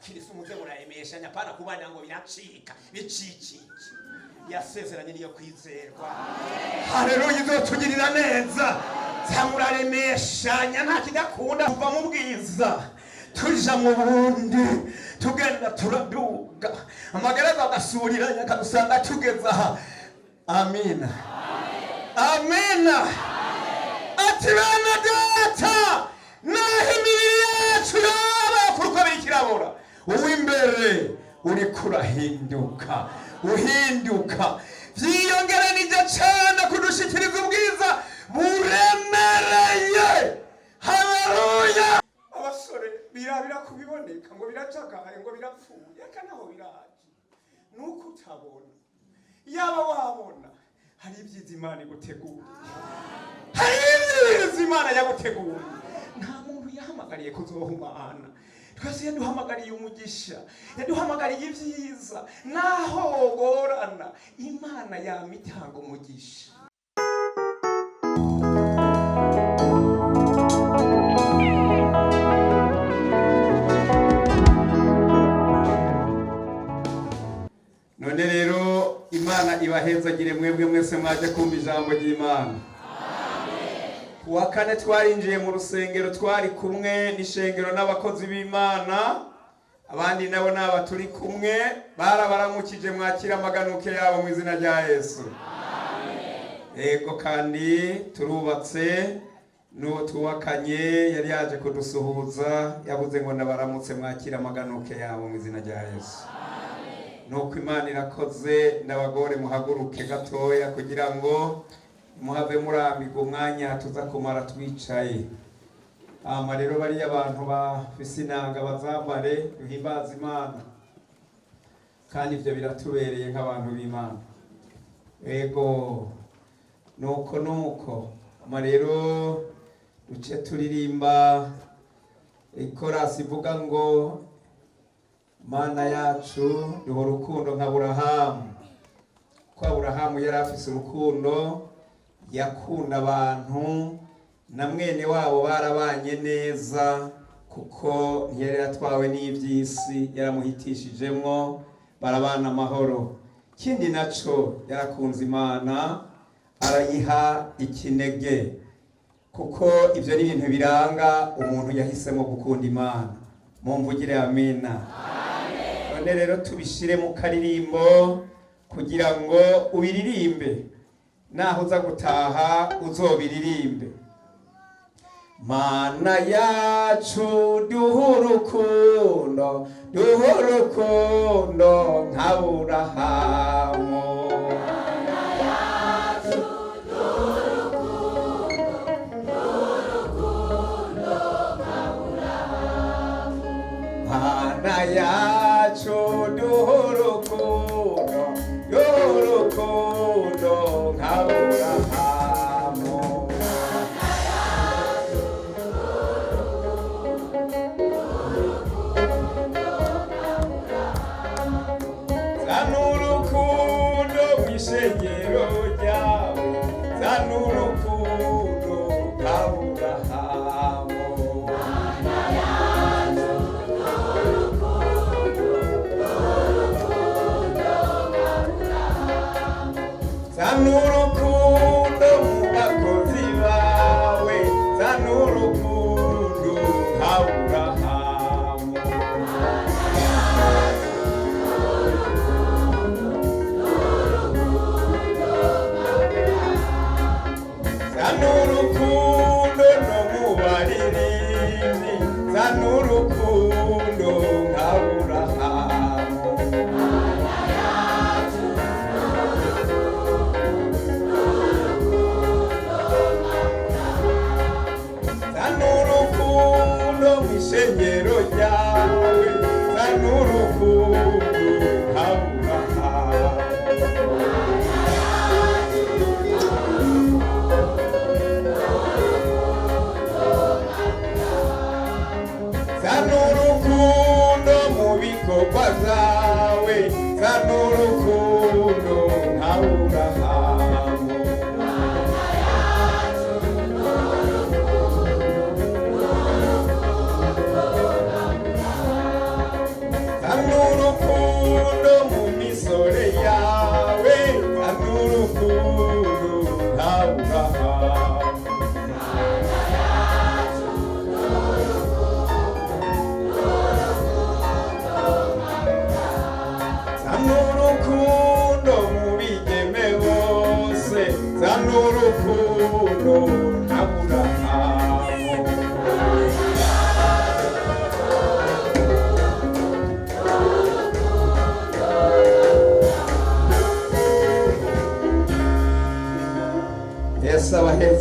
bakirisa umuze murayemeshanya pana kubana ngo biracika biciciki yasezeranye niyo kwizerwa. Haleluya, izotugirira neza. Zamuraremeshanya nta kidakunda kuva mu bwiza tuja mu bundi tugenda turaduga amagereza agasuriranya akadusanga tugeza aha. Amina, amina. Ati bana data naho imibiri yacu yaba kuruko bikirabura uw'imbere uri kurahinduka uhinduka vyiyongeranije cyane kudushikiriza ubwiza buremereye. Haleluya. Abasore birabira kubiboneka ngo biracakaye ngo birapfuye eka naho biraje nuko utabona. Yaba wabona hari ibyiza Imana igutegura, hari ibyiza Imana yagutegura. Nta muntu yahamagariye kuzohumana, twese yaduhamagariye umugisha, yaduhamagariye ibyiza. Naho gorana Imana yamitanga umugisha. None rero Imana ibahezagire mwebwe mwese mwaje kumva ijambo ry'Imana. Kuwa kane twarinjiye mu rusengero, twari kumwe n'ishengero n'abakozi b'Imana, abandi nabo naba turi kumwe barabaramukije, mwakira amaganuke yabo mu izina rya Yesu. Ego kandi turubatse n'uwo tuwakanye yari yaje kudusuhuza, yavuze ngo ndabaramutse, mwakira amaganuke yabo mu izina rya Yesu. Nuko Imana irakoze, ndabagore muhaguruke gatoya kugira ngo muhave murambirwa umwanya tuza kumara twicaye. Rero bariya abantu bafise inanga bazambare, duhimbaza Imana kandi ivyo biratubereye nk'abantu b'Imana. Ego nuko rero duce turirimba ikorasi ivuga ngo Mana yacu duha urukundo nka Aburahamu. Ko Aburahamu yari afise urukundo, yakunda abantu, na mwene wabo barabanye neza kuko ntiyari yatwawe n'ivy'isi, yaramuhitishijemwo barabana amahoro. Kindi naco yarakunze Imana, arayiha ikinege, kuko ivyo ni ibintu biranga umuntu yahisemo gukunda Imana. Mumvugire amina. None rero tubishire mu karirimbo kugira ngo ubiririmbe, naho uza gutaha uzobiririmbe. Mana yacu duha urukundo nka Aburahamu. Mana yacu duha urukundo nka Aburahamu. Zana urukundo mw'ishengero ryawe, zana urukundo nka Aburahamu. Zana urukundo mu bakozi bawe, zana urukundo nka Aburahamu. Zana urukundo no mu baririmbyi, zana urukundo nka Aburahamu. Zana urukundo mw'ishengero ryawe,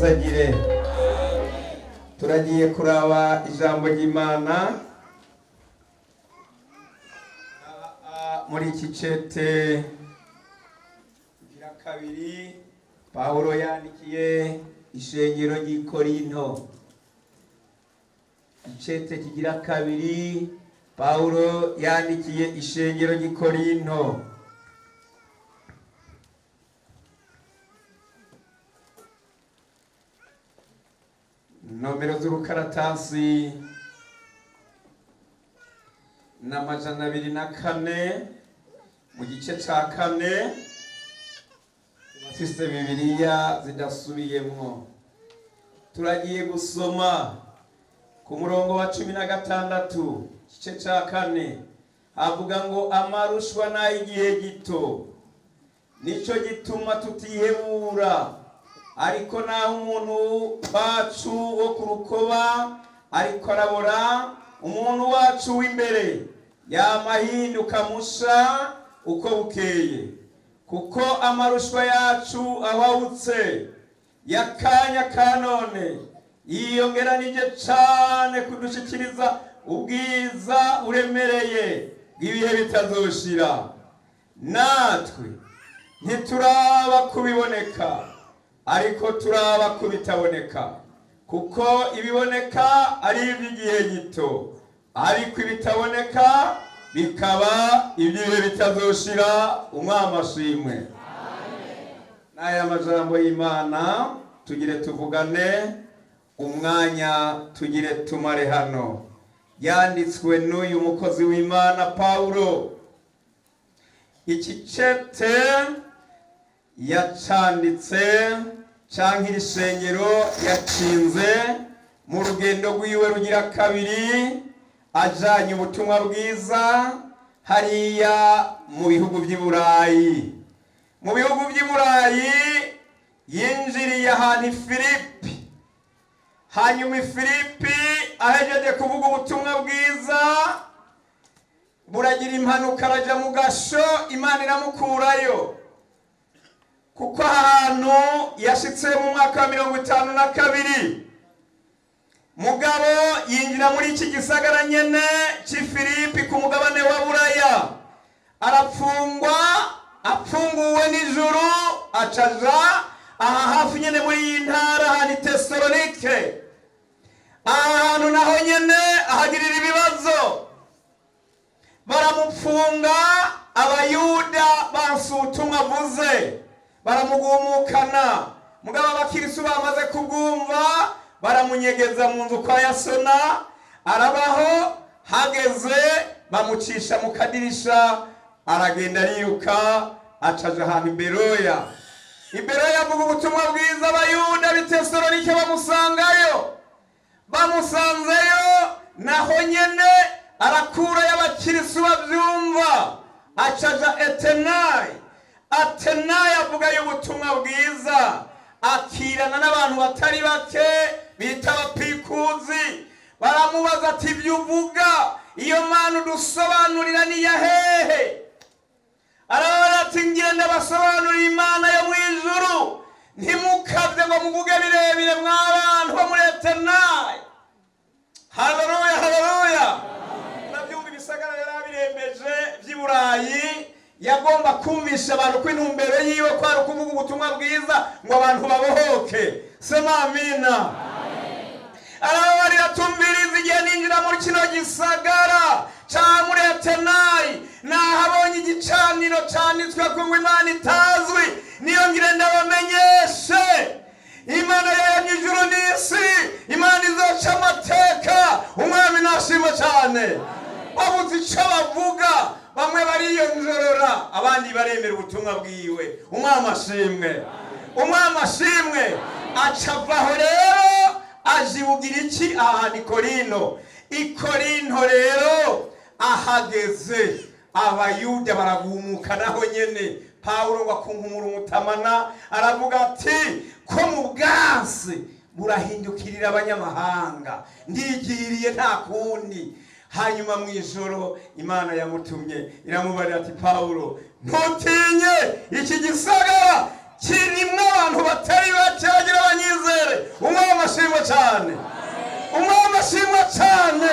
abahezagire. Turagiye kuraba ijambo ry'Imana muri iki cete gira kabiri Pawulo yandikiye ishengero ry'i Korinto. Icete kigira kabiri Pawulo yandikiye ishengero ry'i Korinto. Nomero z'urukaratasi na 204 mu gice ca 4 bafise Bibiliya zidasubiyemwo. Turagiye gusoma ku murongo wa 16 gice ca 4 avuga ngo amarushwa n'ay'igihe gito, nico gituma tutihebura, ariko naho umuntu wacu wo ku rukoba ariko arabora, umuntu wacu w'imbere yamahinduka musha uko bukeye. Kuko amarushwa yacu ahwahutse yakanya kanone yiyongeranije cane kudushikiriza ubwiza uremereye bw'ibihe bitazoshira. Natwe ntituraba kubiboneka, ariko turaba kubitaboneka. Kuko ibiboneka ari iby'igihe gito, ariko ibitaboneka bikaba iby'ibihe bitazoshira. Umwami ashimwe. N'aya majambo y'Imana tugire tuvugane umwanya, tugire tumare hano. Yanditswe n'uyu mukozi w'Imana Pawulo. Iki cete yacanditse canke iri shengero yacinze mu rugendo rwiwe rugira kabiri ajanye ubutumwa bwiza hariya mu bihugu vy'i Burayi. Mu bihugu vy'i Burayi yinjiriye ahantu i Filipi. Hanyuma i Filipi ahejeje kuvuga ubutumwa bwiza buragira impanuka, araja mu gasho, Imana iramukurayo. Kuko ahantu yashitse mu mwaka wa 52 mugabo yinjira muri iki gisagara nyene ci Filipi ku mugabane wa Buraya, arapfungwa, apfunguwe n'ijuru, acaja aha hafi nyene muri iyi ntara hani Tesalonike. Ahantu naho nyene ahagirira ibibazo, baramupfunga. Abayuda banse ubutumwa avuze baramugumukana, mugabo abakirisu bamaze kubwumva baramunyegeza mu nzu kwa Yasona, arabaho. Hageze bamucisha mu kadirisha, aragenda ariruka acaja ahantu i Beroya. I Beroya avuga ubutumwa bwiza, abayuda b'i Tesalonike bamusangayo. Bamusanzeyo naho nyene arakura y'abakirisu bavyumva, acaja Atenayi. Atenayi avuga y'ubutumwa bwiza, akirana n'abantu batari bake bita abapikuzi. Baramubaza ati ibyo uvuga, iyo Mana udusobanurira ni yahehe? Arabara ati ngiye ndabasobanurira Imana yo mu ijuru, ntimukavye ngo muvuge birebire mw'abantu bo muri Atenayi. Haleluya, haleluya. Navyumva ibisagara yarabirembeje vy'i Burayi, yagomba kumvisha abantu ko intumbero yiwe ko ari ukuvuga ubutumwa bwiza ngo abantu babohoke. Sema amina. Arabarira tumviriza igihe ninjira muri kino gisagara ca muri Atenayi, nahabonye igicaniro canditswe ko ngo Imana itazwi, niyo ngire ndabamenyeshe. Imana yaremye ijuru n'isi, Imana izoca amateka. Umwami nashimwe cane. Babuze ico bavuga, bamwe bariyonjorora, abandi baremera ubutumwa bwiwe. Umwami ashimwe. Umwami ashimwe. Acavaho rero ajibugira iki ahantu i Korinto. I Korinto rero ahageze abayuda baragumuka naho nyene. Pawulo ngo akunkumura umutamana, aravuga ati ko mu bwansi burahindukirira abanyamahanga, ndigiriye nta kundi. Hanyuma mu ijoro Imana yamutumye iramubarira ati Pawulo, ntutinye, iki gisagara kirimo abantu batari bake bagira abanyizere. Umwami amashimwe cyane, umwami amashimwe cyane.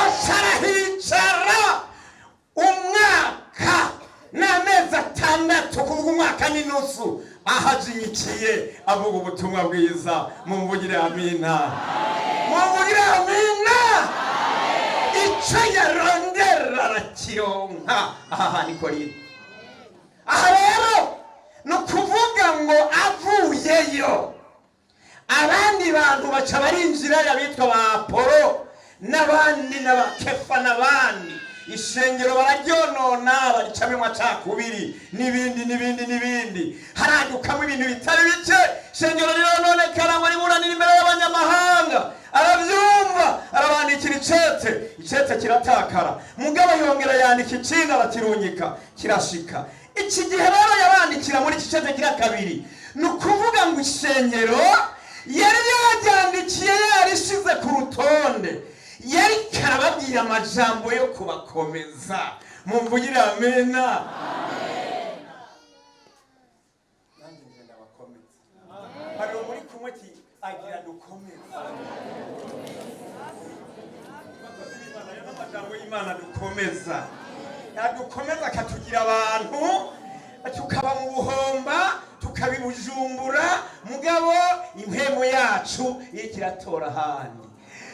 Asharahicara umwaka n'amezi 6 kuvuga umwaka n'inusu ahajinyikiye avuga ubutumwa bwiza. Mumvugire amina, mumvugire amina. Icyo yarondera arakironka. Aha ni Korinto. Aha rero ni ukuvuga ngo avuyeyo abandi bantu baca barinjira y'abitwa ba Apolo n'abandi n'abakefa n'abandi. Ishengero bararyonona baricamo amacakubiri n'ibindi haradukamo ibintu bitari bike. Ishengero rirononekara ngo riburanire imbere y'abanyamahanga. Arabyumva arabandikira icete kiratakara. Mugabo yongera yandika ikindi arakirungika kirashika. Iki gihe rero yabandikira muri iki cete kira kabiri, ni ukuvuga ngo ishengero yari yajyandikiye yarishize ku rutonde, yari karababwira amajambo yo kubakomeza. Mumvugire amena. Nanjye ngenda bakomeza. Hari muri kumwe ki agira dukomeza. Amajambo y'Imana dukomeza. Yadukomeza akatugira abantu, tukaba mu buhomba, tukabibujumbura, mugabo impemu yacu ikiratora handi.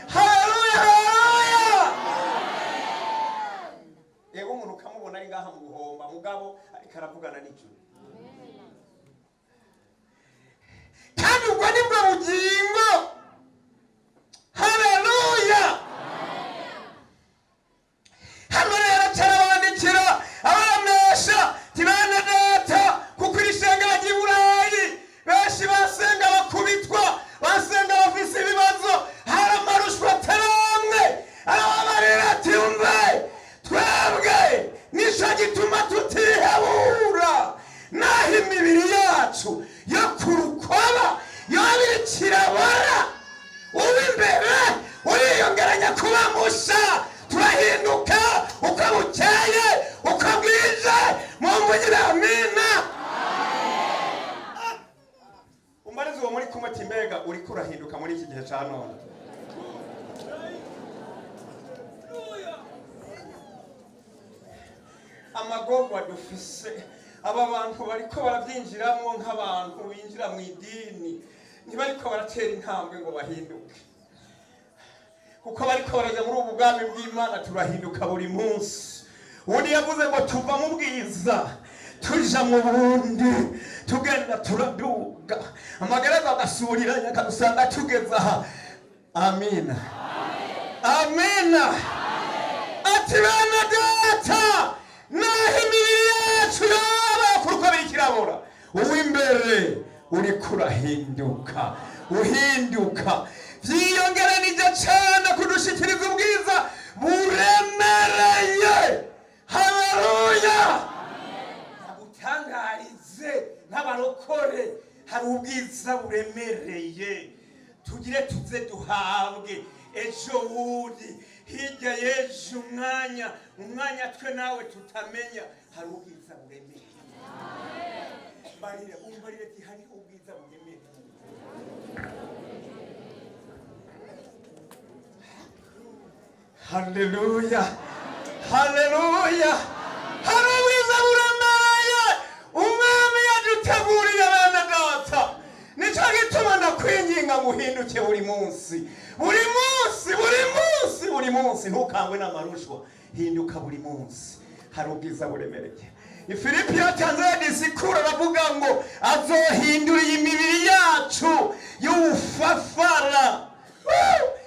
Haleluya, haleluya. Yego umuntu kamubona ari ngaha mu buhomba, mugabo ariko aravugana n'ijuru. Kandi ubwo nibwo bugingo. Haleluya. Hano rero tarabandikira abamesha tibane data kuko irishengera ry'Iburayi benshi basenga bakubitwa, basenga bafise ibibazo, hari amarushwa ataramwe. Arababarira ati umve twebwe nico gituma tutihebura, naho imibiri yacu yo kurukoba yobiri kirabora, uw'imbere uriyongeranya kuba musha. Turahinduka uko bukeye uko bwije. Mumvugire amina. Umbarize uwo muri kumwe ati mbega uriko urahinduka muri iki gihe cya none? Amagorwa dufise, aba bantu bariko barabyinjiramo nk'abantu binjira mu idini, ntibariko baratera intambwe ngo bahinduke, kuko bariko baraja muri ubu bwami bw'Imana. Turahinduka buri munsi. Undi yavuze ngo tuva mu bwiza tuja mu bundi, tugenda turaduga, amagereza agasuriranya akadusanga tugeze aha. Amina, amina. Ati bana data, naho imibiri yacu yoba kuruko birikirabura, uw'imbere uriko urahinduka, uhinduka. Vyiyongeranije cyane kudushikiriza ubwiza buremereye. Haleluya. Nabutangarize nk'abarokore, hari ubwiza buremereye tugire tuze duhabwe ejo bundi, hirya y'ejo umwanya twe nawe tutamenya. Hari ubwiza buremereye. Umbarire ati hari ubwiza buremereye. Haleluya, haleluya. Hari ubwiza buremereye umwami yaduteguriye bene data. Nico gituma ndakwinginga muhinduke buri munsi, buri munsi, buri munsi, buri munsi. Ntukangwe n'amarushwa, hinduka buri munsi. Hari ubwiza buremereye. Ifilipi yatanze disikuru aravuga ngo azohindura imibiri yacu y'ubufafara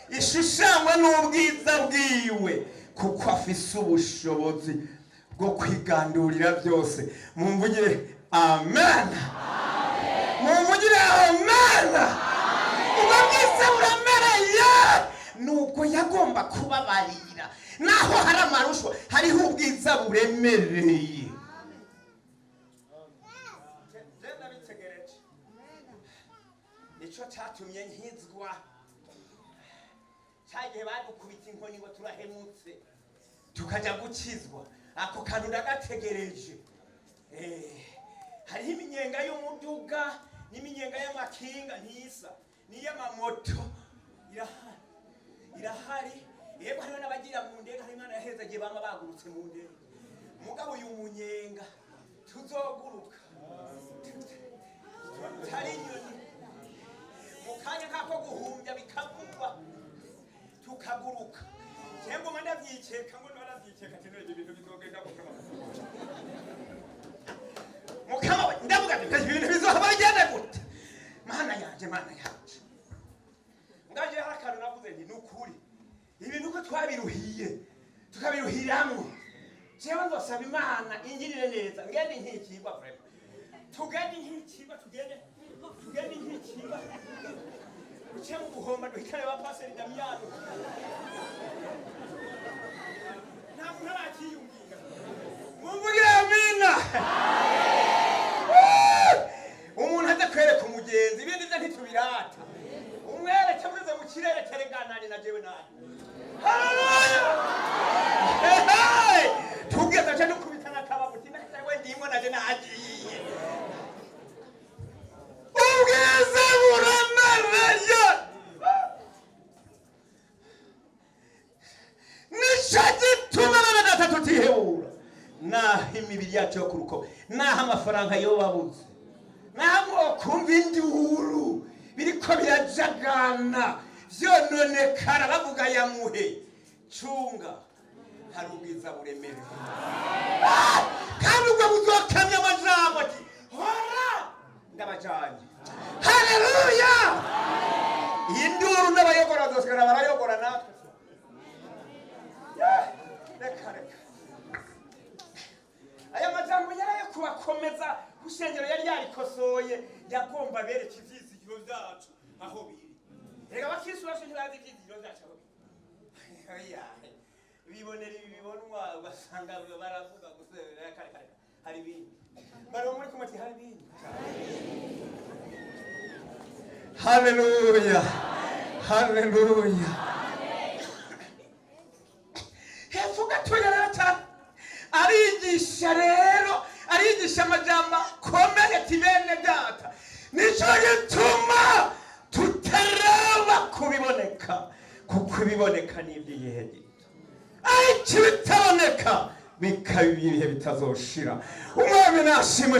ishushanywa n'ubwiza bwiwe, kuko afise ubushobozi bwo kwigandurira byose. Mumvugire amen, mumvugire amen. Ubwo bwiza buramereye, nuko yagomba kubabarira naho hari amarushwa, hariho ubwiza buremereye. Nico cyatumye nkizwa cyagihe badukubita inkoni ngo turahemutse tukaja gukizwa. Ako kantu ndagategereje. hariho iminyenga y'umuduga n'iminyenga y'amakinga ntisa n'iy'amamoto irahari yego hariho n'abagira mu ndege hari Imana yahezagiye bama bagurutse mu ndege mugabo uyu munyenga tuzoguruka tari inyoni mu kanya kako guhumbya bikavugwa tukaguruka cyangwa ngo ndavyikeka ngo naravyikeka kino ibintu bizogenda mukama ndavuga nti ibintu bizohaba bigenda gute mana yanje ngaje harakantu navuze nti nukuri ibintu ko twabiruhiye tukabiruhiramwo jewe nzosaba Imana ingirire neza ngende nkikigwa vrema tugende nkikigwa tugende nkikigwa uce mu buhomba duhitane ba Pastor Damiano ntabwo nabakiyumvira mumvugira amina umuntu aza kwereka umugenzi ibindi byo ntitubirata umwereke mwize mu kirere tereganani na jewe nani haleluya tugeze cyane kubitana kababuti nawe ndimwe naje nagiye ubwiza buramaraya nisho gituma na tutihebura naho imibiri yacu yo kuruko naho amafaranga yo babuze naho kumva induru biriko birajagana vyononekara bavuga yamuhe cunga hari ubwiza buremerewe kandi ubwo buzokamya amajambo ati hora ndabajanye haleluya induru n'abayogora zosigara barayogora natwe reka aya majambo yaraye kubakomeza kushengero yari yarikosoye yagomba bereka ivyizigiro vyacu aho biri reka bakristo bacu ntibazi ivyizigiro vyacu aho biri bibonera ibibonwa ugasanga baravuga gusa kare hari ibindi bari muri kumati hari ibindi haleluya hefuga tuyarata arigisha rero arigisha amajambo komeye tibene data nico gituma tutaraba kubiboneka kuko ibiboneka n'ibyigihe gito ariko bitaboneka bikaba ibihe bitazoshira umwami nashimwe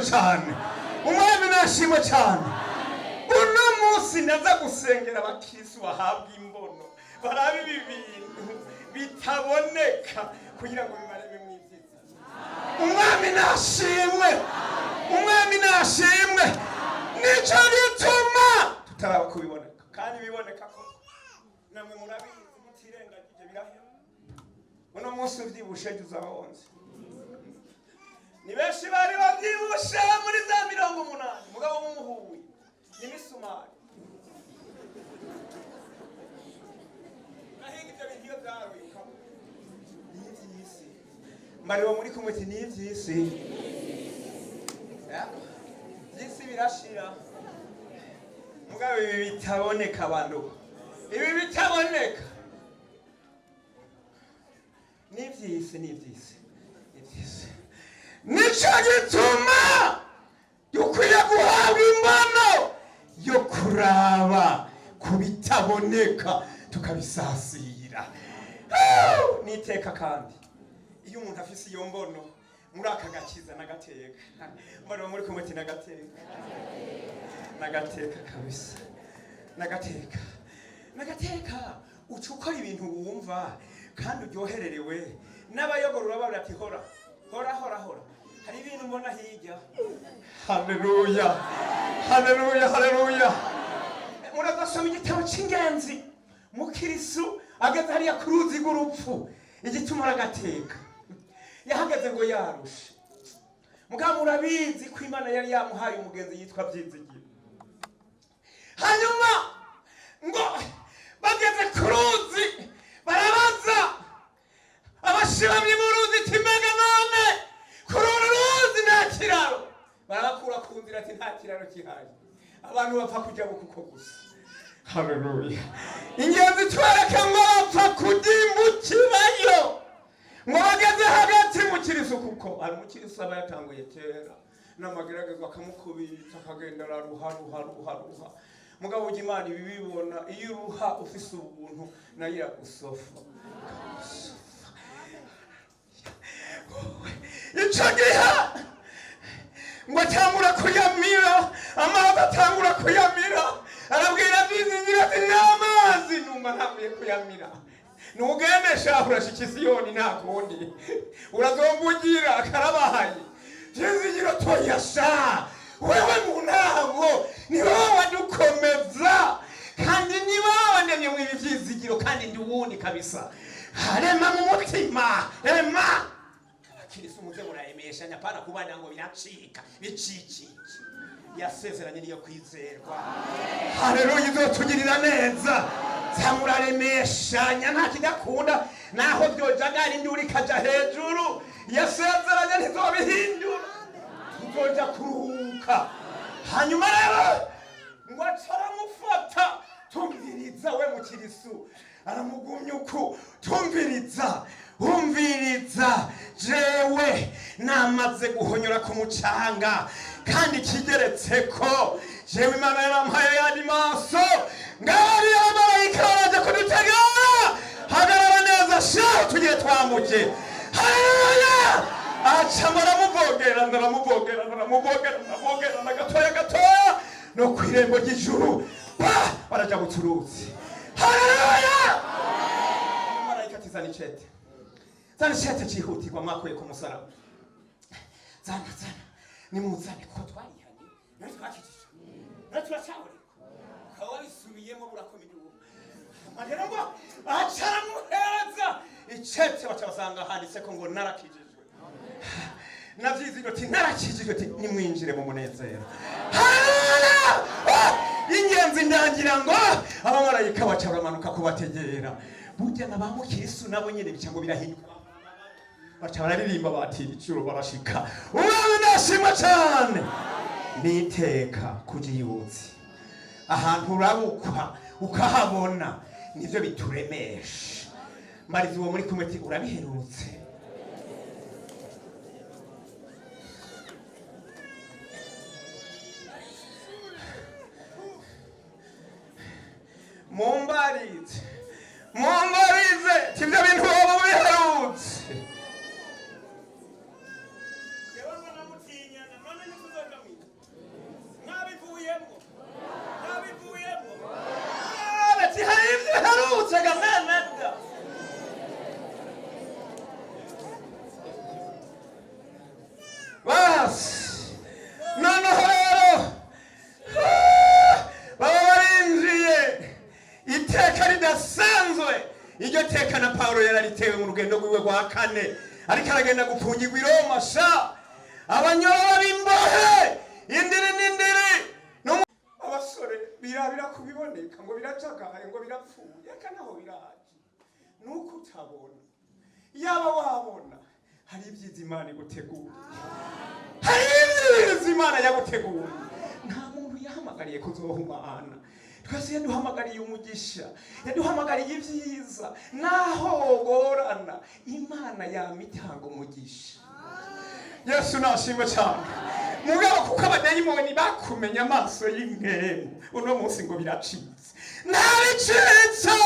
cyane uno munsi ndaza gusengera abakristo bahabwa imbono barabe ibi bintu bitaboneka kugira ngo bimareme mw'ivyiza umwami nashimwe nico gituma tutaraba kubiboneka kandi biboneka ko namwe murabizi mutirengagije birahera uno munsi uvyibushe uzaba wonze ni benshi bari bavyibushe muri za 80 mugabo mumuhuye n'imisumari nahinga ibyo bintu iyo byaruka n'ivyisi mbariwo muri kumwe ati n'ivyisi vyisi birashira mugabo ibi bitaboneka abantu ibi bitaboneka n'ivyisi nico gituma dukwiye guhabwa imbono yo kuraba kubitaboneka tukabisasira niteka kandi iyo umuntu afise iyo mbono muri aka gakiza nagateka mbona muri kumwe nagateka kabisa nagateka ucukora ibintu wumva kandi uryohererewe n'abayogorura babura ati hora hari ibintu mbona hirya haleluya muragasoma igitabo cy'ingenzi mukirisu ageze hariya ku ruzi rw'urupfu igituma aragateka yahagaze ngo yarushe mugabo murabizi ko Imana yari yamuhaye umugenzi yitwa Byizigiro hanyuma ngo bageze ku ruzi barabaza abashibamye mu ruzi timega none kuri uru ruzi nta kiraro barabakura ku nzira ati nta kiraro kihaye abantu bapfa kujya bukuko gusa haleluya ingenzi twereke ngo bapfa kudimbukirayo ngo bageze hagati mu kirisu kuko ari mu kirisu aba yatanguye kera n'amageragezwa akamukubita akagenda araruha. Mugabo ujya Imana ibibibona, iyo uruha ufise ubuntu nayo iragusofa. Ico gihe ngo atangura kuyamira, amazi atangura kuyamira, arabwira Vyizigiro ati n'amazi numva ntavuye kuyamira. Nugende shaho urashika Siyoni nta kundi, urazombugira karabahaye. Vyizigiro toyasha, wewe mu ntango ni wowe wadukomeza, kandi ni wowe wandemye mu Vyizigiro, kandi ndi uwundi kabisa. Harema mu mutima, ema Kristo muze murayemesha nyapana kubana ngo biracika biciki. Yasezeranye niyo kwizerwa. Haleluya, izotugirira neza. Zamuraremeshanya nta kidakunda, naho byojagara induri kaja hejuru. Yasezeranye ntizobihindura, tuzoja kuruhuka. Hanyuma rero ngo acaramufata, tumviriza we mu Kristo, aramugumya uku, umviriza jewe namaze guhonyora ku mucanga, kandi kigeretseko jewe Imana yarampaye yandi maso, ngari abamarayika baraje kudutegera. Hagarara neza sha tugiye twamuje. Haleluya. Aca baramuvogera gatoya no kwirembo ry'ijuru baraja buturuzi. Haleluya. Abamarayika tizana icete cyihutirwa mwakuye ku musaraba. Zana nimuzane ko twayihanye natwakijije natwacahore kawa bisubiyemo burakomeye ubu. Amarero ngo acaramuheza icete bacabasanga handitse ko ngo narakijijwe. Na Vyizigiro ati narakijijwe, ati nimwinjire mu munezero. Haleluya. Ingenzi ndangira ngo abamarayika baca baramanuka kubategera. Burya na ba mu Kristo nabo nyene bica ngo birahinduka, baca bararirimba batira icuro barashika. Uwe nashimwa cyane niteka kujiyutse ahantu urabukwa ukahabona, nivyo bituremesha. Marizi wo muri kumwe urabiherutse. Mumbarize tivyo bintu woba biherutse. Iryo teka na Paulo yararitewe mu rugendo rwiwe rwa kane, ariko aragenda gupfungirwa i Roma sha. Abanyoro b'imbohe indiri abasore birabira kubiboneka ngo biracagaye ngo birapfuye, eka naho biraje nuko utabona. Yaba wabona hari ibyiza Imana igutegura, hari ibyiza Imana yagutegura. Nta muntu yahamagariye kuzohumana, twese yaduhamagariye umugisha, yaduhamagariye ibyiza. Naho gorana Imana yamitanga umugisha. Yesu nashimwe cyane. Mugabo kuko abadayimoni bakumenya amaso y'ingemu, uno munsi ngo biracitse. Ntabicitse.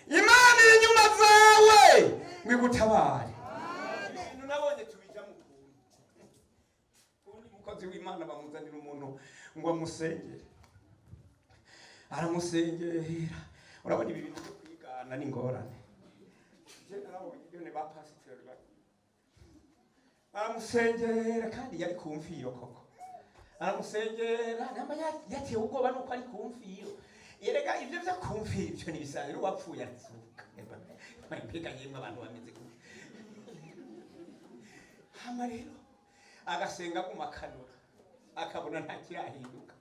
Imana inyuma zawe ngigutabare. Nunabonye tubija mu kundi mukozi w'Imana bamuzanira umuntu ngo amusengere. Aramusengera. Urabona ibi bintu byo kwigana ni ngorane. Je narabonye yone ba pastor aramusengera, kandi yari kumfiyo koko. Aramusengera namba yatiye ubwoba nuko ari kumfiyo. Yerega ivyo byo kumfiyo ibyo ni bisanzwe, wapfuye arasuka. Mbega yemwe abantu bameze gute. Hama rero agasenga kumakanura, akabona nta kirahinduka.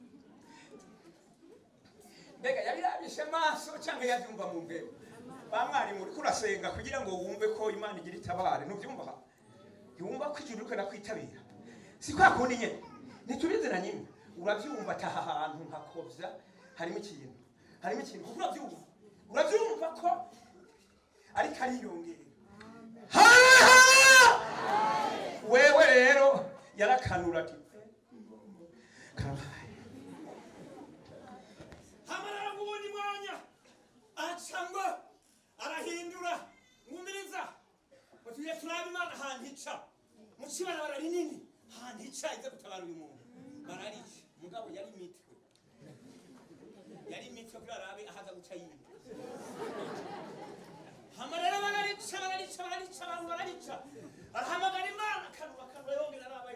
Mbega yabirabishe maso cyangwa yabyumva mu mbego. Bamwari muri kurasenga kugira ngo wumve ko Imana igira itabare, nubyumva yumva ko ijuru rikana kwitabira. Si kwa kundi nyene nitubizira nyine urabyumva ataha ahantu nkakovya harimo ikintu urabyumva ko ariko ariyongera. Wewe rero yarakanura ati hantica mu kibarabara rinini hantica ize gutabara uyu muntu bararica mugabo yari mitwe kugira arabe ahaza guca yindi hamarera bararica abantu bararica arahamagara Imana kanwa yongera araba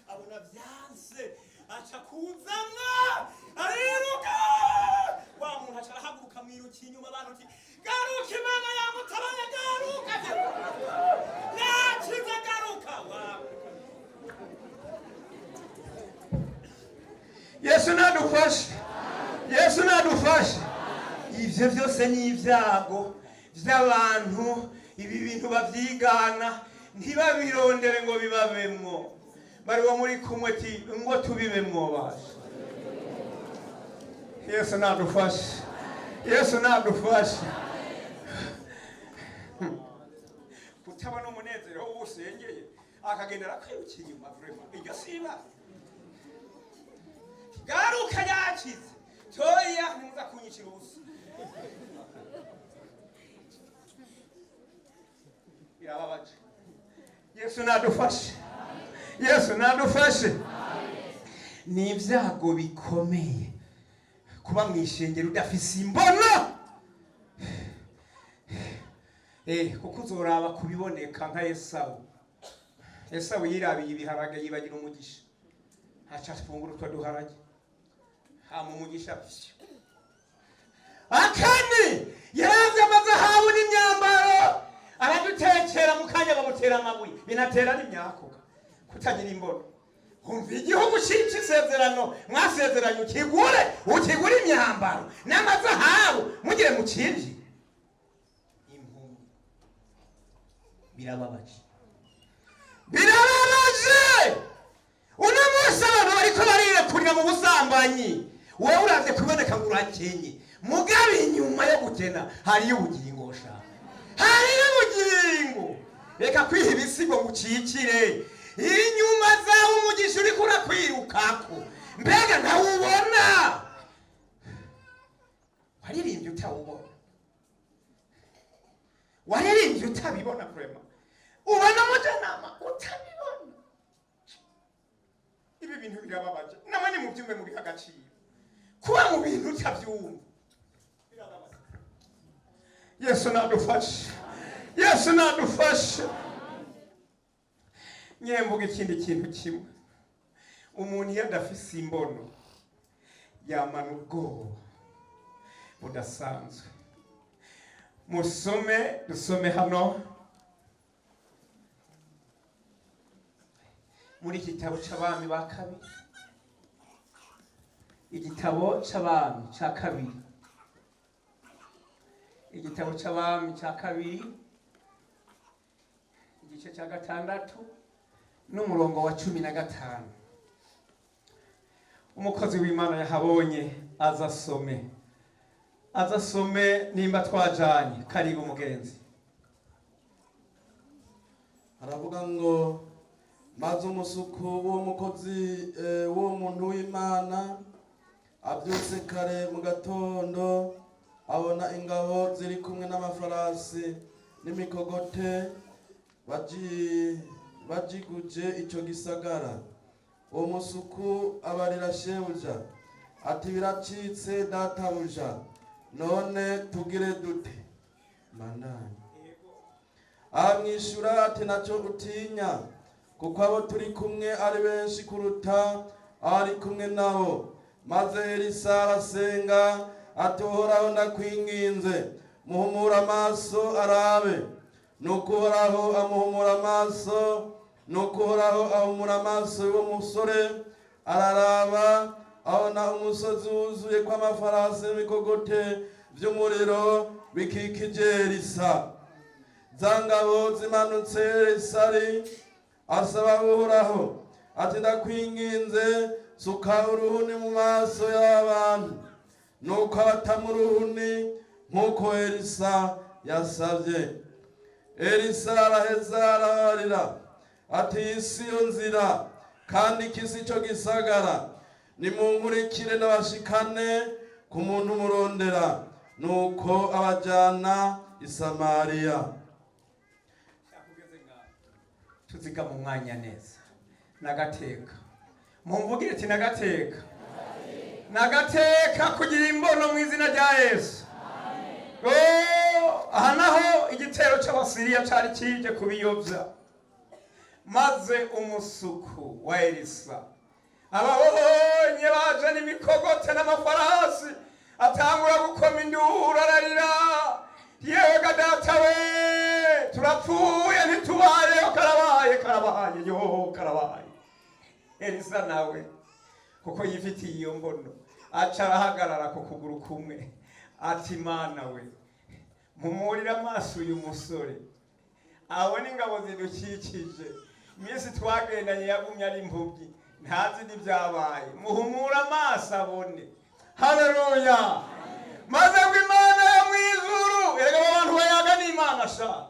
abona vyanse aca kuzamwa ariruka wa muntu aca arahaguruka mwiruka inyuma abantu ati garuka Imana yamutabanya garuka yakiza garuka Yesu nadufashe ivyo vyose ni ivyago vy'abantu ibi bintu bavyigana ntibabirondere ngo bibabemwo bariwo muri kumwe ti ngo tubibemwo basha Yesu nadufashe kutabona umunezero w'usengeye akagendera kwiruka inyuma vraiment iryo siba garuka yakize toya nimuza kunyicira ubusa birababaje Yesu nadufashe ni ibyago bikomeye kuba mu ishengero udafise imbono kuko uzoraba kubiboneka nka Esawu yirabiye ibiharage yibagira umugisha aca afungura utwo duharage hama umugisha akani yaravye amazahabu n'imyambaro aradutekera mu kanya bamutera amabuye binatera n'imyakuka kutagira imbono humva igihugu c'isezerano mwasezeranye ukigure imyambaro n'amazahabu mugire mu kinji impumyi birababaje uno munsi abantu bariko barirekurira mu busambanyi wowe uravye kuboneka ngo urakenye mugabe inyuma yo gukena hariyo ubugingo shaka hariyo ubugingo reka kwiha ibisigo ngo ucikire inyuma zawe umugisha uriko urakwirukako mbega ntawubona waririmbye utawubona waririmbye utabibona vraiment ubona mujanama utabibona ibi bintu birababaje namwe ni mu byumwe muri agaciro kuba mu bintu utabyumva birababaje Yesu nadufashe nyemvuga ikindi kintu kimwe umuntu iyo adafise imbono yamana ubwoba budasanzwe dusome hano muri igitabo c'abami ba kabiri igitabo c'abami ca kabiri igitabo c'abami ca kabiri igice ca 6 n'umurongo wa 15 umukozi w'Imana yahabonye azasome nimba twajanye karibu mugenzi aravuga ngo maze umusuku w'umukozi w'umuntu w'Imana abyutse kare mu gatondo abona ingabo ziri kumwe n'amafarasi n'imikogote bajiguje ico gisagara uwo musuku abarira shebuja ati biracitse databuja none tugire dute mandani amwishura ati naco utinya kuko abo turi kumwe ari benshi kuruta ari kumwe nabo maze Elisa arasenga ati uhoraho ndakwinginze muhumura amaso arabe nuko uhoraho amuhumura amaso nuko uhoraho ahumura amaso y'uwo musore araraba abona umusozi wuzuye kw'amafarasi n'imikogote vy'umuriro bikikije Elisa za ngabo zimanutse Elisa asaba uhoraho ati ndakwinginze suka uruhuni mu maso y'abantu nuko abatamu uruhuni nk'uko Elisa yasavye Elisa araheza araharira ati isi yo nzira kandi ikisi ico gisagara nimunkurikire n'abashikane ku muntu murondera nuko abajana i Samariya tuziga mu mwanya neza. Nagateka mumvugire ati nagateka nagateka kugira imbono mu izina rya Yesu. Aha naho igitero cy'Abasiriya cyari kije kubiyobya, maze umusuku wa Elisa ababonye baje n'imikogote n'amafarasi, atangura gukoma induru ararira, yewe data we turapfuye ntitubayeho, karabaye yo karabaye. Elisa nawe kuko yifitiye iyo mbono aca arahagarara ku kuguru kumwe ati Mana we mumurira amaso uyu musore, abona ingabo zidukikije, iminsi twagendanye yagumye ari impubyi, ntazi n'ibyabaye, muhumura amaso abone. Haleluya. Maze ngo Imana yo mu ijuru, erega abantu bayaga n'Imana sha,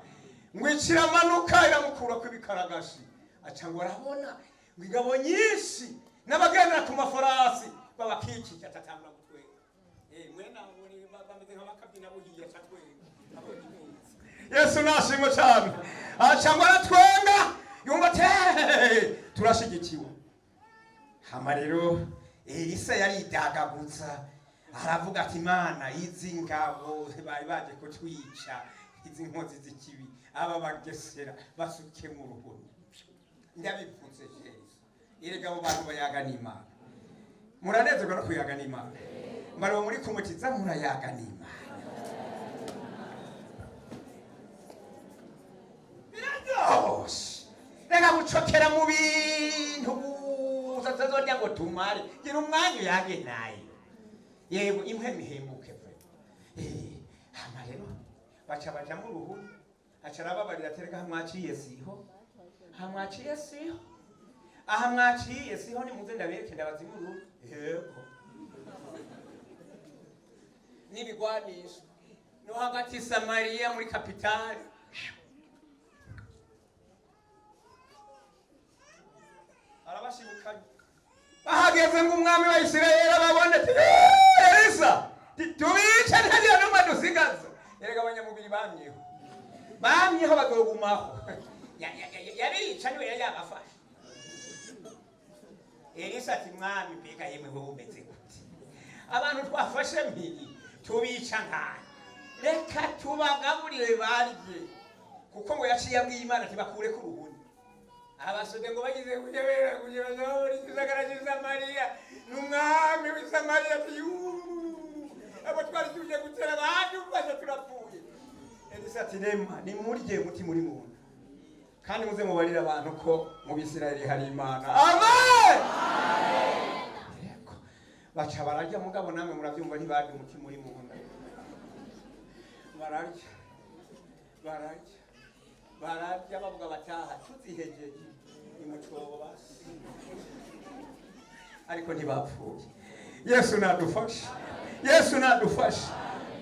ngo icira amanuka iramukura kw'ibikaragashi, aca ngo arabona ngo ingabo nyinshi n'abagendera ku mafarasi babakikije, atatangura gutwenga. Mwena bameze nk'abakabyina buhiye acatwenga. Yesu nashimwe cyane. Aca ngo aratwenga yumva ati turashigikiwe. Hama rero Elisa yaridagaguza aravuga ati Imana izi ngabo bari baje kutwica, izi nkozi z'ikibi, aba bagesera basuke mu ruhuni. Ndabivuze Yesu, erega abo bantu bayaga n'Imana, muranezerwa no kuyaga n'Imana, maro muri kumutiza murayaga n'Imana. Biraryoshe, reka gucokera mu bintu uzazozorya ngo tumare, gira umwanya uyage nayo, yego imwe mihembuke pe. Hama rero baca baja mu ruhuni, aca arababarira tereka hamwaciye siho, hamwaciye siho, aha mwaciye siho, nimuze ndabereke ndabazimuru. Yego n'ibigwanisho no hagati Samariya muri kapitali. Arabashibukanye bahageze ngo umwami wa Isirayeli ababone ati Elisa tubice ntagira n'umwe dusigaza. Erega abanyamubiri bamyeho bazogumaho, yabica niwe yari yabafashe. Elisa ati mwami mbega yemwe bumeze gute, abantu twafashe mpiri tubica nkani, reka tubagaburire barye, kuko ngo yaciye abwiye Imana ati bakure ku ruhuni. Abasode ngo bagize kujebera kujebera gisagara cy'Samariya n'umwami w'Isamariya ati abo twari tuje gutera abantu baje turapfuye. Elisa ati nema nimurye muti muri muntu, kandi muze mubarira abantu ko mu Bisirayeli hari Imana. Amen. Yego baca bararya, mugabo namwe murabyumva ntibari umuti muri muntu. Bararya bavuga bataha tuzihejeje imucobo basi, ariko ntibapfuye. Yesu nadufashe, Yesu nadufashe.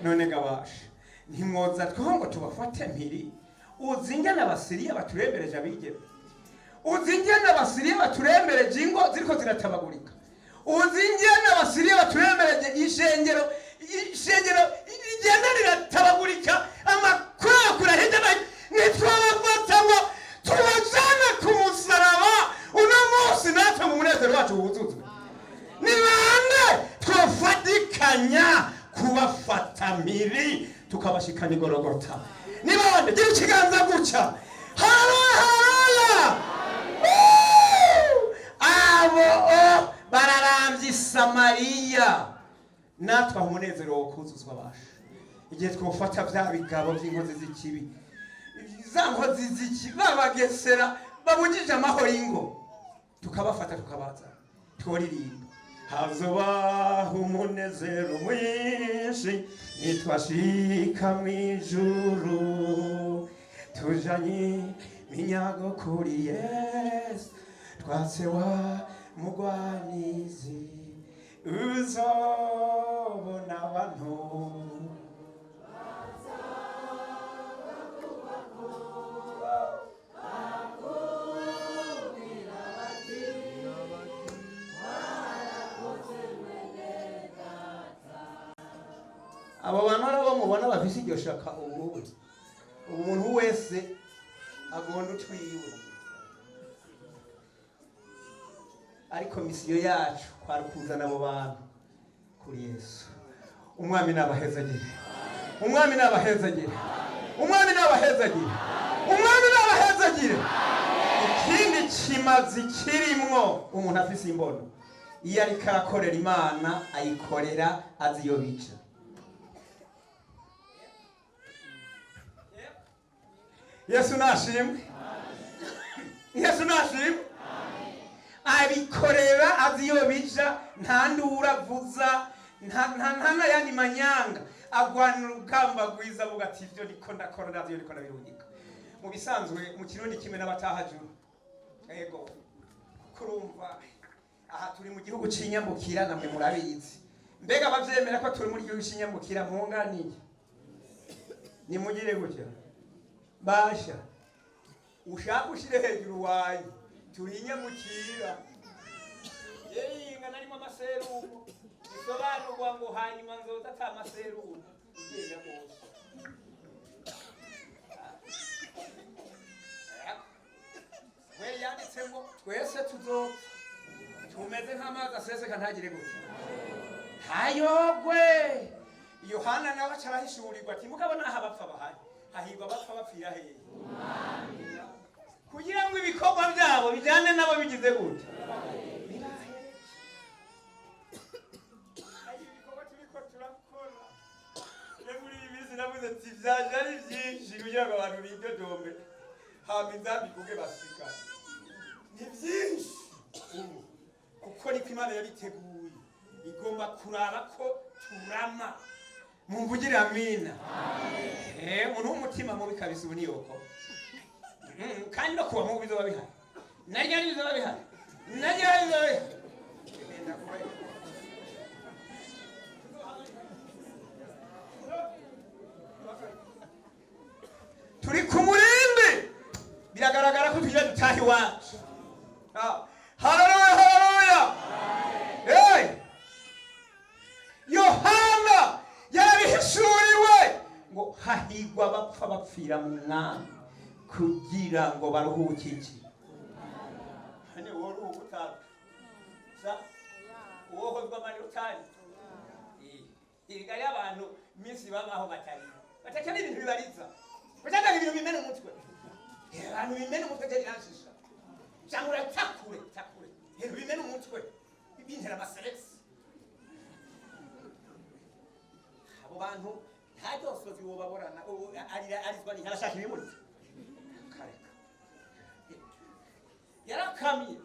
None gabashe ntimwoza twongo tubafate mpiri, uzingana Abasiriya baturembereje abigeme, uzingana Abasiriya baturembereje ingo ziriko ziratabagurika, uzingana Abasiriya baturembereje ishengero igenda riratabagurika, amakura hejana nitwabafata ngo tubajana ku musaraba uno munsi, natwe mu munezero wacu wuzuzwe. Ni bande twofatikanya kubafata mpiri tukabashikana igorogota? Ni bande? Gira ikiganza guca. Haleluya. Abo bararambye Samariya, natwe umunezero wo kuzuzwa basha igihe twofata bya bigabo by'inkozi z'ikibi, za nkozi z'ikibi babagesera babujije amahoro y'ingo, tukabafata tukabaza tworirimba hazobaho umunezero mwinshi nitwashika mw'ijuru, tujanye minyago kuri Yesu, twasewa mugwanizi, uzobona abantu abo bantu nabo mubona bafise iryo shaka. Umuntu wese agonda utwiwe ariko misiyo yacu kwari kuzana abo bantu kuri Yesu. Umwami n'abahezagire, umwami n'abahezagire, umwami n'abahezagire, umwami n'abahezagire. Ikindi kimazi kirimwo umuntu afise imbono, iyo ariko arakorera Imana ayikorera azi iyo bica. Yesu nashimwe, Yesu nashimwe. Abikorera azi iyo bica, nta ndura avuza, nta n'ayandi manyanga. Agwana urugamba rwiza avuga ati ibyo ndiko ndakora navyo ndiko ndabirungika. Mu bisanzwe mu kirundi kimwe n'abatahajuru. Ego kurumva aha turi mu gihugu c'inyambukira, namwe murabizi. Mbega abavyemera ko turi muri gihugu c'inyambukira munganiye, nimugire gutya basha ushaka ushire hejuru wayi turi inyambukira. Yeyinga narimo amaserumu bisobanurwa ngo hanyuma nzoza ata maserumu ugenda bose. We yanditse ngo twese tuzopfa, tumeze nk'amazi aseseka ntagire gutya ntayogwe. Yohana nawe acarahishurirwa ati mugabo naho abapfa bahari, hahirwa abapfa bapfira hehe? Kugira ngo ibikorwa byabo bijyane nabo bigize gute. Ibikorwa turiko turakora muri iyi minsi navuze ati vyaje ari vyinshi kugira ngo abantu bidodombe hama inzambi kuge basika. Ni vyinshi kuko niko Imana yabiteguye, igomba kuraba ko turama. Mumvugire amina. Umuntu w'umutima mubi kabisa ubu niyoko. Kandi no kuba mubi bizoba bihari. Naryo bizoba bihari. Naryo bizoba bihari. Turi ku murindi. Biragaragara ko tujya dutaha iwacu. Haleluya, haleluya. Hey! Yohana yarabihishuriwe ngo hahigwa bapfa bapfira mu mwami kugira ngo baruhuke iki. Hane woruhuka utari sa uwo rw'amani utari igari abantu minsi babaho batari batakana ibintu bibariza batanga ibintu bimena umutwe. Abantu bimena umutwe cyari anshisha cyangwa takure bimena umutwe bintera amaseresi. Abo bantu nta dosozi wo baborana arizwa ni harashaka ibimurutse kareka yarakamye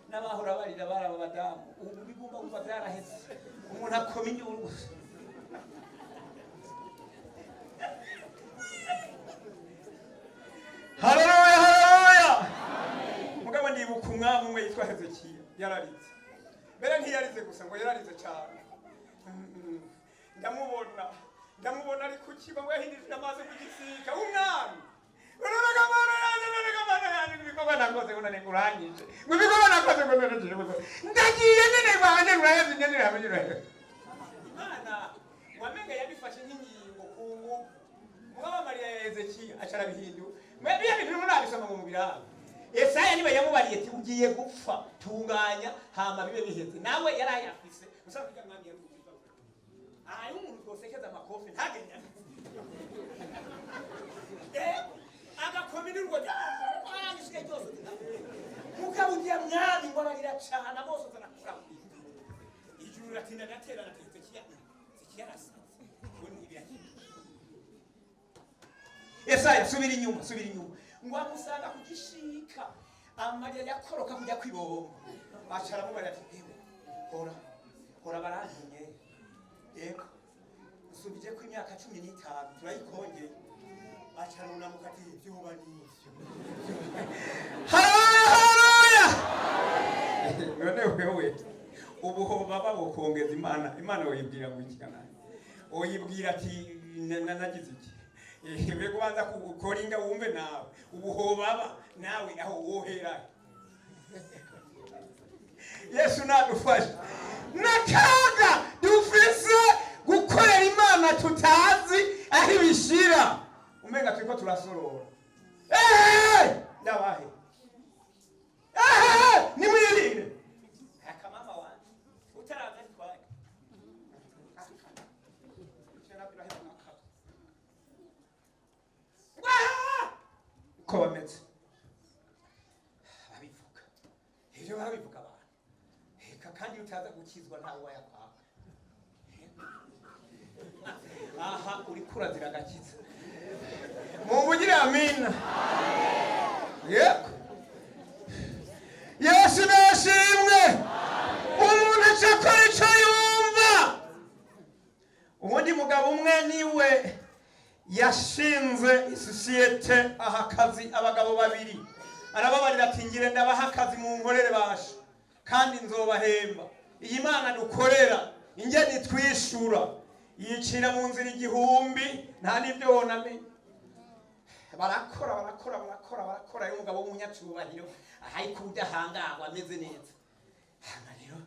n'abahora barira baraba badamu. Ubu bigomba kuba byaraheze, umuntu akoma inyuru gusa. Haleluya, haleluya. Mugabo ndibuka umwami umwe yitwa Hezekiya yararize. Mbere ntiyarize gusa ngo yararize cyane. Ndamubona ari ku kiba ngo yahindije amazi ku gisika umwami. Uraraga mana yanjye ibikorwa nakoze ngo nane kurangije. Ngo ibikorwa nakoze ngo nane gusa. Ndagiye nyine bane urayazi nyine hamwe. Imana wamenga yabifashe nk'ingingo kungu. Mugabo Mariya ya Hezekiya acarabihindu. Mwe bintu munabisoma mu mubiraha. Yesaya niwe yamubariye ati ugiye gupfa tunganya hama bibe biheze. Nawe yarayafise. Musabika mwami yaruko. Umuntu twosekeza amakofi ntagenya. Agakomini urwo arangishike cyose. Mukabugiye mwami ngo ararira cyane bose zanakura. Ijuru ratinda natera na Hezekiya. Hezekiya arasaze. Ubone ibiraki. Yesaya subira inyuma. Ngo amusanga kugishika. Amarira yakoroka kujya kwibomba. Acara mubara ati hora barantunye. Eko usubije ku imyaka 15 turayikongeye acaruna mukati ibyoba n'ivyo. Haleluya. None wewe ubuhoba babukongeza Imana oyibwira ngo ikana. Oyibwira ati nagize iki. Ibe kubanza kukoringa wumve nawe. Ubuhoba nawe aho wohera. Yesu nadufashe. Nakaga dufise gukorera Imana tutazi aho bishira. Umenga turiko turasorora. Ndabahe. Nimwirire. ivyo barabivuga abantu heka kandi utaza gukizwa ntawe wayakwaka aha uri kurazira agakiza mubugire amina yego Yesu nashimwe umuntu acakora ico yumva ubundi mugabo umwe niwe yashinze isosiyete aha akazi abagabo babiri arababarira ati ngire ndabaha akazi mu nkorere basha kandi nzobahemba iyi Mana dukorera ingene twishura yicira mu nzira igihumbi nta nivyo wonamenye barakora y'umugabo w'umunyacubahiro ariko udahangagwa ameze neza hano rero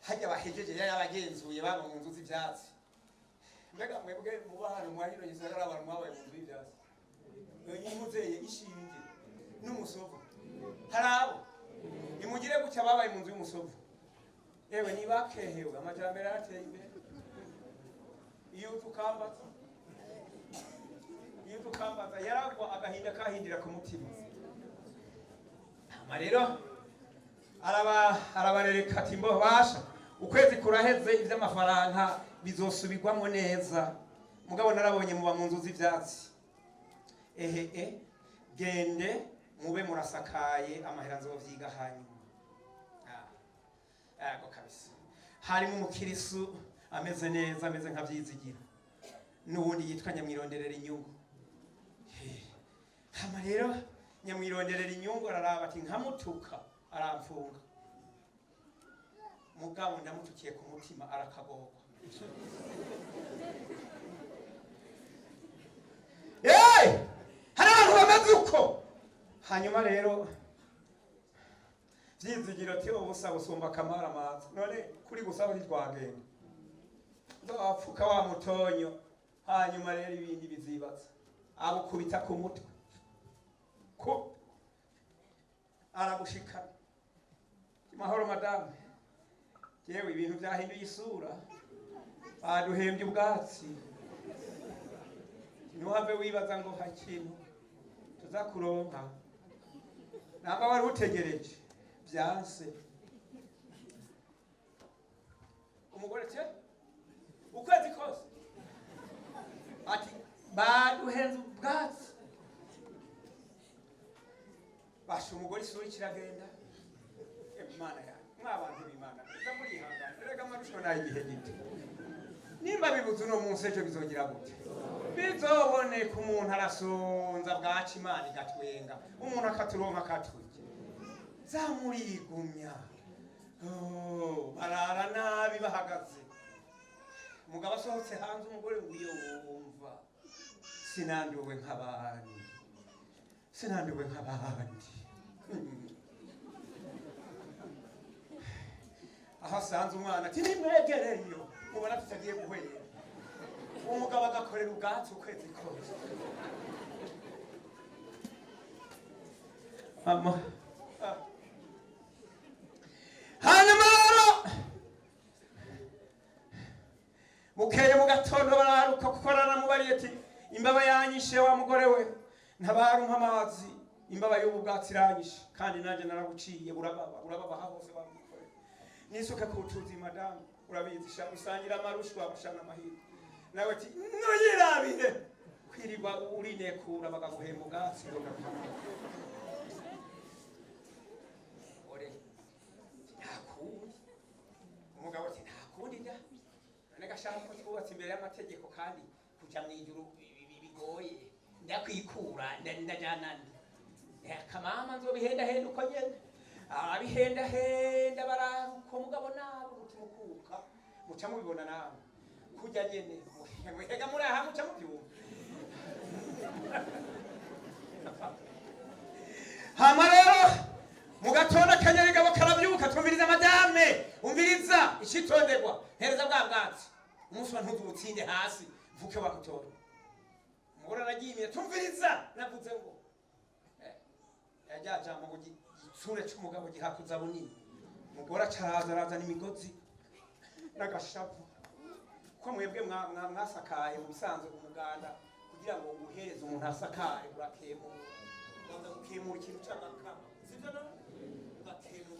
hajya bahejeje yabagenzuye baba mu nzu z'ivyatsi mbega mwebwe mubana mwahino gisagara abantu mwabaye mu nzu y'ivyatsi imuzeye ishinge n'umusovu harabo imugire gutya babaye mu nzu y'umusovu yewe nibakehewe amajambere arateye imbere iyo tukambaza yaragwa agahinda kahindira ku mutima ama rero arabarereka ati mbo basha ukwezi kuraheze ivy'amafaranga bizosubirwamo neza mugabo narabonye muba mu nzu z'ivyatsi gende mube murasakaye amahera nzovyiga hanyuma yego kabisa harimo umukirisu ameze neza ameze nka vyizigira n'ubundi yitwa Nyamwironderera inyungu hama rero Nyamwironderera inyungu araraba ati nkamutuka aramfunga mugabo ndamutukiye ku mutima arakagorwa hari abantu bameze uko hanyuma rero vyizigira ati ubusa busumba akamara amazi none kuri gusaba ntitwagenda ndapfuka wa mutonyo hanyuma rero ibindi bizibaza abukubita ku mutwe ko aragushikana mahoro madame yewe ibintu byahinduye isura baduhembye ubwatsi ntuhave wibaza ngo hakintu tuzakuronka namba wari utegereje byanse umugore cye ukwezi kose ati baduhenze ubwatsi basha umugore isura kiragenda Imana ya mwabantu b'Imana ndamurihangana rega marusho nayo igihe gito nimba bibuze no munsi ejo bizogira gute bizoboneka umuntu arasonza bwaca Imana igatwenga umuntu akaturonka akatujya zamurigumya barara nabi bahagaze umugabo asohotse hanze umugore ngo iyo wumva sinanduwe nk'abandi aho asanze umwana ati nimwegereyo mubona tutagiye guhwera umugabo agakorera ubwatsi ukwezi kose hanyuma rero bukeye mu gatondo bararuka gukorana mubariye ati imbaba yanyishe wa mugore we ntabarumpa amazi imbaba y'ubu bwatsi iranyishe kandi nanjye naraguciye urababa hose bamukore nisuka kutuzi madamu urabizi usangira amarushwa bashana amahirwe nawe ati nuyirabire kwirirwa urinekura bagaguhemba ubwatsi umugabo ati ntakundi da none gashaka ko twubatse imbere y'amategeko kandi kuja mw'ijuru bigoye ndakwikura ndajana kamama nzobihenda uko nyene abihenda bararuko mugabo nabo mutimukuka muca mubibona nawe kujya nyene mwega muri aha muca mubyumva hama rero mu gatondo akanyarigabo karabyuka tumviriza madame umviriza icitonderwa hereza bwa bwatsi umunsi wa ntuzi ubutsinde hasi mvuke wakutora umugore aragimira tumviriza navuze ngo yajajambo ngo igitsure c'umugabo gihakuza bunini umugore araza n'imigozi n'agashavu ko mwebwe mwasakaye mu bisanzwe umuganda kugira ngo uhereze umuntu asakaye urakemura ubanza gukemura ikintu c'agakama sivyo no ugakemura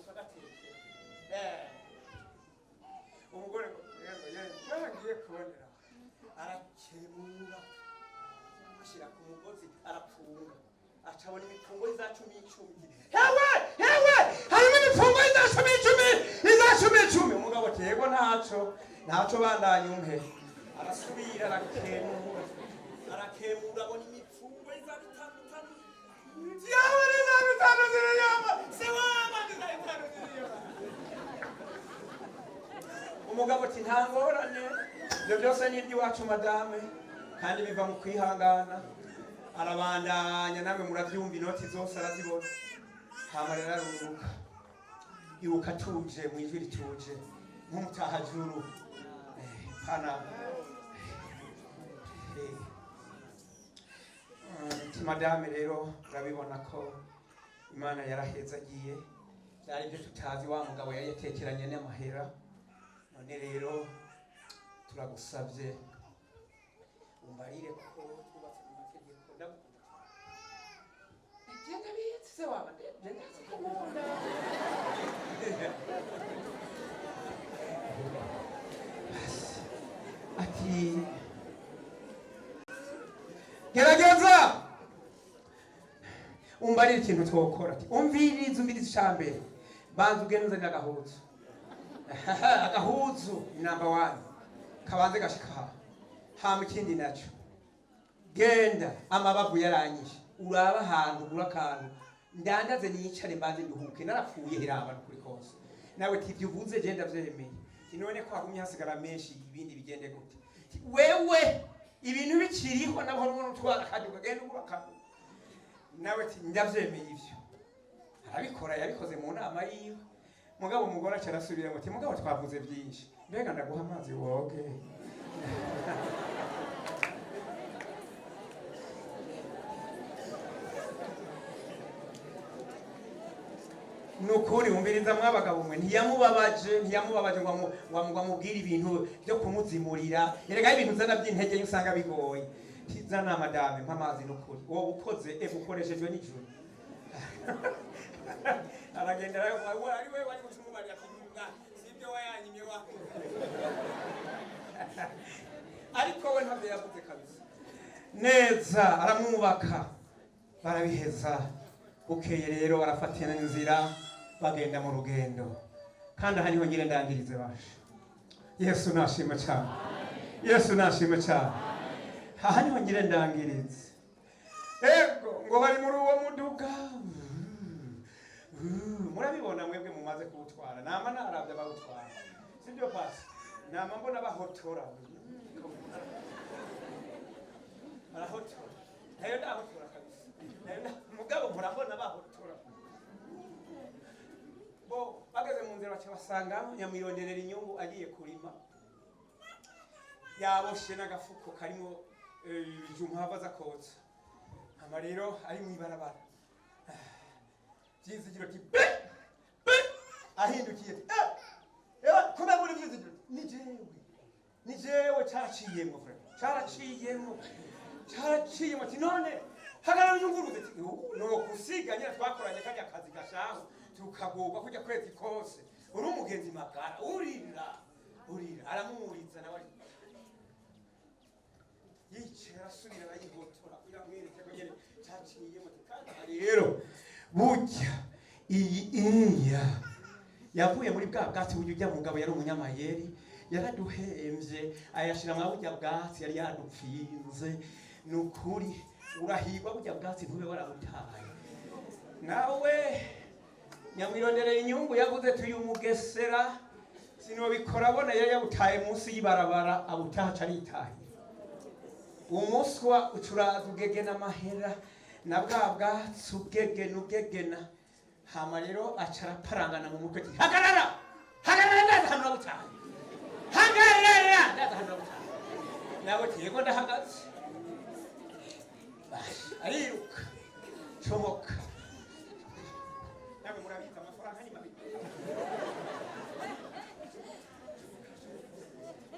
acabona imifungo iza 10 hewe harimo imifungo iza 10 umugabo ati yego ntaco bandanye umpe arasubira arakemura abona imifungo iza 5 yawe ni 5 ziriyama se wama ni 5 ziriyama umugabo ati ntangorane ibyo byose ni iby'iwacu madame kandi biva mu kwihangana arabandanya namwe murabyumva inoti zose arazibona hama rero arunguka ibuka tuje mu ijwi rituje nk'umutahajuru pana madame rero urabibona ko Imana yarahezagiye byari byo tutazi wa mugabo yari yatekeranye n'amahera none rero turagusabye umbarire ko twubatse mu mategeko genda bitse waba genda sikubona ati gerageza umbarire ikintu twokora ati umvirize icambere banza ugenuzanira agahuzu number 1 kabanze gashika hama ikindi naco genda amabavu yaranyishe uraba ahantu ugura akantu ndandaze niyicare mbanze nduhuke narapfuye hiraba kuri kose nawe tivyo uvuze genda vyemeye none ko hagumye hasigara menshi ibindi bigende gute wewe ibintu bikiriho nabo n'utwara kandi ukagenda ugura akantu nawe ati ndavyemeye ivyo arabikora yabikoze mu nama yiwe mugabo umugore acarasubira ngo ati mugabo twavuze byinshi mbega ndaguha amazi woge nukuri umviriza mwabagabo mwe ntiyamubabaje ngo amubwire ibintu byo kumuzimurira erega ibintu zana by'intege usanga bigoye tizana madame mpamazi nukuri wowe ukoze ukoreshejwe n'ijuru aragenda ari wewe wari gutumubarira kuvuga sibyo wayanyimye wa ariko we ntabyo yavuze kabisa neza aramwubaka barabiheza bukeye rero barafatira inzira bagenda mu rugendo kandi aha niho nyine ndangirize bashe Yesu nashimwe cyane Yesu nashimwe cyane aha niho nyine ndangirize ego ngo bari muri uwo muduga murabibona mwebwe mumaze kuwutwara nama naravye bawutwara sibyo pasi nama mbona bahotora barahotora nayo ndahotora kabisa nayo mugabo murabona bahotora bo bageze mu nzira baca basanga nyamwironderera inyungu agiye kurima yaboshe n'agafuko karimo ibijumba baza kotsa ama rero ari mwibarabara Vyizigiro ti ahindukiye kuba muri vyizigiro ni jewe caraciyemo ati none hagarara unyunguruze no kusiga nyine twakoranye kajya akazi gashaho tukagorwa kujya kwezi kose uri umugenzi magara urira aramumuriza nawe yicara asubira bayihotora kuramwereka ko nyine caciyemo kandi rero burya iyi yavuye muri bwa bwatsi burya ujya mugabo yari umunyamayeri yaraduhemvye ayashira mu burya bwatsi yari yadupfinze nukuri urahirwa burya bwatsi ntube warabutaye nawe nyamwironderera inyungu yavuze tuyumugesera sinobikora abona yari yabutaye munsi y'ibarabara abutaha aritaye umuswa ucuraza ugegena amahera na bwa bwatsi ugegena hama rero acara parangana mu mutwe ati hagarara ndaza hano abutaha hagarara ndaza hano abutaha nawe yego ndahagaze ariruka comoka nawe murabiza amafaranga ni mabi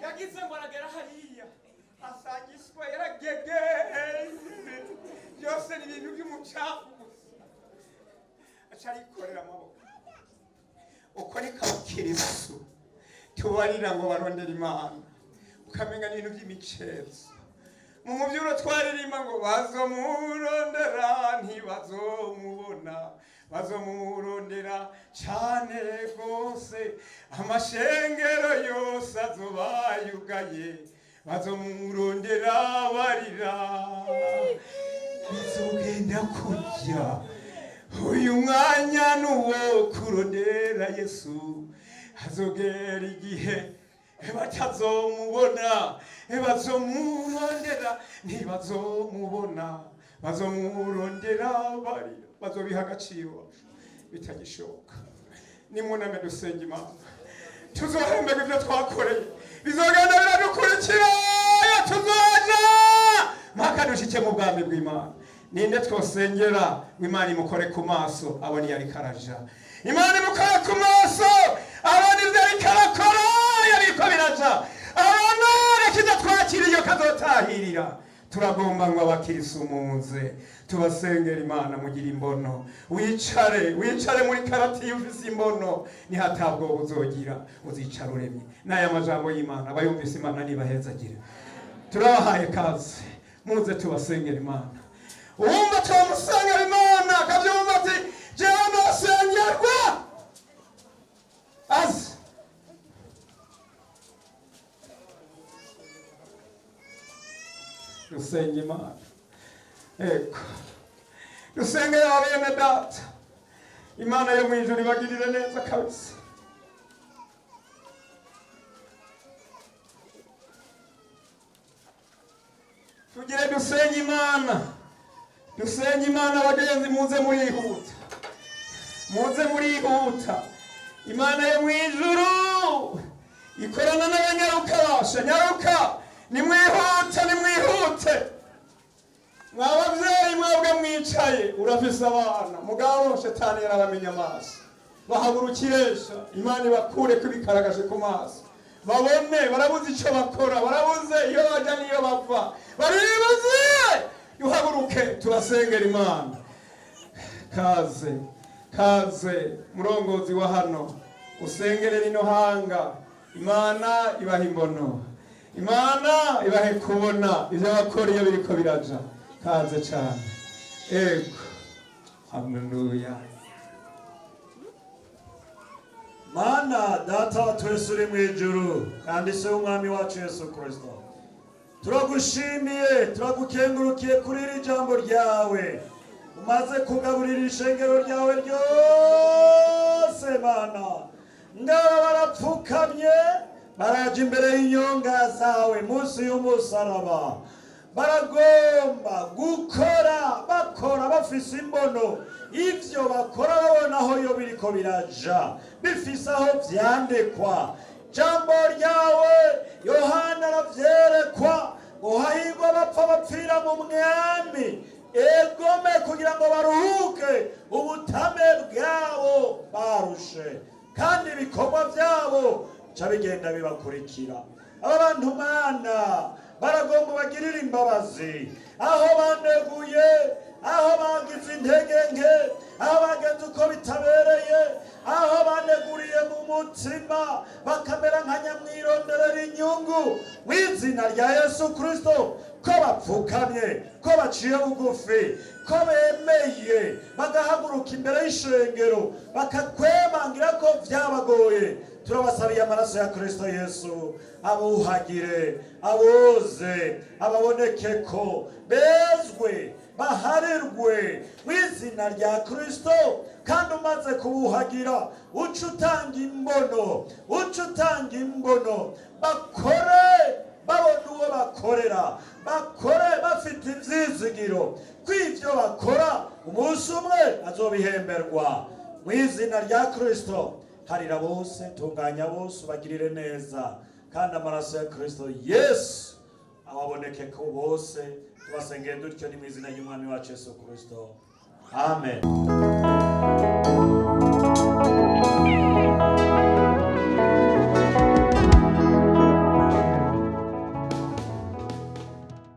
yagize ngo aragera hariya asangishwa yaragege byose ni ibintu by'umucafu acarikorera amaboko uko ni kabukirisu tubarira ngo barondera imana ukamenya n'ibintu by'imicezo mu mubyuro twaririmba ngo bazomurondera ntibazomubona, bazomurondera cyane rwose, amashengero yose azobayugaye, bazomurondera barira, bizogenda kujya uyu mwanya nuwo kurondera Yesu, hazogera igihe batazomubona, bazomurondera ntibazomubona, bazomurondera barira, bazobiha agaciro bitagishoboka. Nimuname dusenge Imana, tuzohemberwa ibyo twakoreye, bizogenda biradukurikira, tuzoja mpaka dushike mu bwami bw'Imana. Ninde twosengera Imana imukore ku maso abone yari karaja, Imana imukore ku maso abone ibyo yari karakora yariko biraja, abone rekiza twakiriye kazotahirira. Turagomba ngo abakirisu muze tubasengera Imana mugira imbono, wicare muri karati y'ufise imbono, nihatabwo uzogira uzicara uremye. N'aya majambo y'Imana abayumvise Imana nibahezagire. Turabahaye kaze, muze tubasengera Imana. Uwumva twamusengera Imana akavyumva ati jewe nosengerwa azi dusenge Imana. Eko dusengere abene data, Imana yo mwijuru ibagirire neza kabisa. Tugire dusenge Imana, dusenge Imana bagenzi, muze murihuta. Imana yo mwijuru ikorana n'abanyaruka basha, nyaruka nimwihute. Mwabavyeyi mwebwe mwicaye, urafise abana mugabo shetani yarabamenya amaso, bahagurukiresha Imana ibakure kubikaragaje ku maso, babone barabuze ico bakora, barabuze iyo baja niyo bava, baribuze. Yuhaguruke turasengera Imana. Kaze murongozi wa hano, usengere rino hanga. Imana ibaha imbono, Imana ibahe kubona ivyo bakora iyo biriko biraja. Kaze cyane. Ego. Haleluya. Mana data wa twese uri mu ijuru, kandi se umwami wacu Yesu Kristo, turagushimiye, turagukengurukiye kuri iri jambo ryawe umaze kugaburira ishengero ryawe ryose. Mana ngaba barapfukamye, baraje imbere y'inyonga zawe munsi y'umusaraba, baragomba bakora bafise imbono, ivyo bakora babona aho yo biriko biraja, bifise aho vyandikwa. Jambo ryawe Yohana aravyerekwa ngo hahirwa bapfa bapfira mu mwami, egome kugira ngo baruhuke ubutame bwabo barushe, kandi ibikorwa vyabo ca bigenda bibakurikira. Aba bantu Mana baragomba bagirira imbabazi aho baneguye, aho bagize intege nke, aho bagenze uko bitabereye, aho baneguriye mu mutima bakamera nka nyamwironderera inyungu. Mu izina rya Yesu Kristo, ko bapfukamye, ko baciye bugufi, ko bemeye bagahaguruka imbere y'ishengero bakakwemangira ko vyabagoye, turabasabiye amaraso ya Kristo Yesu abuhagire, aboze, ababonekeko, bezwe, baharirwe mu izina rya Kristo. Kandi umaze kubuhagira uca utanga imbono, bakore babona uwo bakorera, bakore bafite ivyizigiro kw'ivyo bakora umunsi umwe azobihemberwa. Mu izina rya Kristo harira bose, tunganya bose, ubagirire neza, kandi amaraso ya Kristo Yesu ababoneke ko bose. Tubasengeye dutyo ni mu izina ry'umwami wacu Yesu Kristo. Amen.